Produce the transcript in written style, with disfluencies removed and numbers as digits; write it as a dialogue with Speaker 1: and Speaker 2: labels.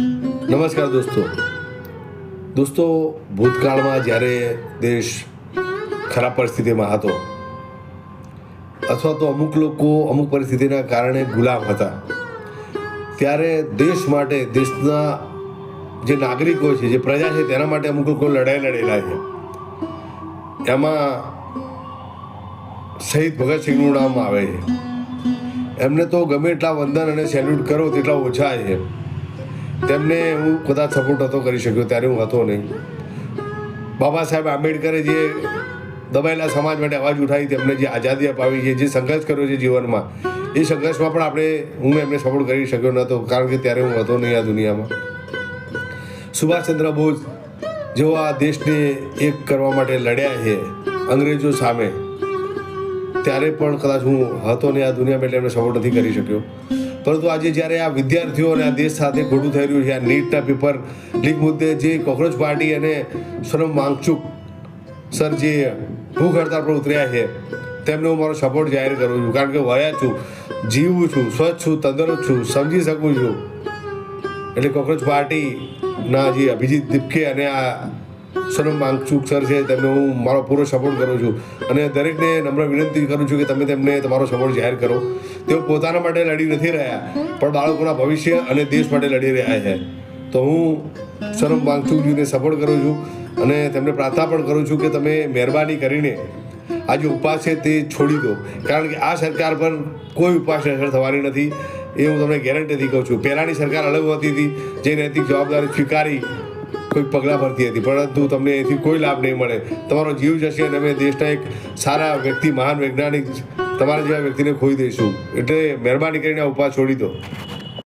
Speaker 1: નમસ્કાર દોસ્તો, ભૂતકાળમાં જ્યારે દેશ ખરાબ પરિસ્થિતિમાં હતો અથવા તો અમુક લોકો અમુક પરિસ્થિતિના કારણે ગુલામ હતા, ત્યારે દેશ માટે, દેશના જે નાગરિકો છે, જે પ્રજા છે, તેના માટે અમુક લોકો લડાઈ લડેલા છે. એમાં શહીદ ભગતસિંહનું નામ આવે છે. એમને તો ગમે એટલા વંદન અને સેલ્યુટ કરો તેટલા ઓછા છે. તેમને હું કદાચ સપોર્ટ હતો કરી શક્યો, ત્યારે હું હતો નહીં. બાબા સાહેબ આંબેડકરે જે દબાયેલા સમાજ માટે અવાજ ઉઠાવી, તેમને જે આઝાદી અપાવી છે, જે સંઘર્ષ કર્યો છે જીવનમાં, એ સંઘર્ષમાં પણ હું એમને સપોર્ટ કરી શક્યો નહોતો, કારણ કે ત્યારે હું હતો નહીં આ દુનિયામાં. સુભાષચંદ્ર બોઝ જેઓ આ દેશને એક કરવા માટે લડ્યા છે અંગ્રેજો સામે, ત્યારે પણ કદાચ હું હતો નહીં આ દુનિયામાં, એટલે એમને સપોર્ટ નથી કરી શક્યો. પરંતુ આજે જ્યારે આ વિદ્યાર્થીઓ અને આ દેશ સાથે ખોટું થઈ રહ્યું છે, આ નીટના પેપર લીક મુદ્દે જે કોકરોચ પાર્ટી અને સોનમ વાંગચુક સર જે ભૂખ હડતાળ પર ઉતર્યા છે, તેમને હું મારો સપોર્ટ જાહેર કરું છું. કારણ કે વયા છું, જીવું છું, સ્વચ્છ છું, તંદુરસ્ત છું, સમજી શકું છું. એટલે કોકરોચ પાર્ટીના જે અભિજીત દીપકે અને આ સોનમ વાંગચુક સર છે, તેમને હું મારો પૂરો સપોર્ટ કરું છું. અને દરેકને નમ્ર વિનંતી કરું છું કે તમે તેમને તમારો સપોર્ટ જાહેર કરો. તેઓ પોતાના માટે લડી નથી રહ્યા, પણ બાળકોના ભવિષ્ય અને દેશ માટે લડી રહ્યા છે. તો હું સોનમ વાંગચુકજીને સપોર્ટ કરું છું અને તેમને પ્રાર્થના પણ કરું છું કે તમે મહેરબાની કરીને આ જે ઉપવાસ છે તે છોડી દો. કારણ કે આ સરકાર પર કોઈ ઉપવાસની અસર થવાની નથી, એ હું તમને ગેરંટીથી કહું છું. પહેલાંની સરકાર અલગ હોતી હતી, જે નૈતિક જવાબદારી સ્વીકારી કોઈક પગલાં ભરતી હતી, પરંતુ તમને એથી કોઈ લાભ નહીં મળે. તમારો જીવ જશે અને અમે દેશના એક સારા વ્યક્તિ, મહાન વૈજ્ઞાનિક તમારા જેવા વ્યક્તિને ખોઈ દઈશું. એટલે મહેરબાની કરીને આ ઉપવાસ છોડી દો.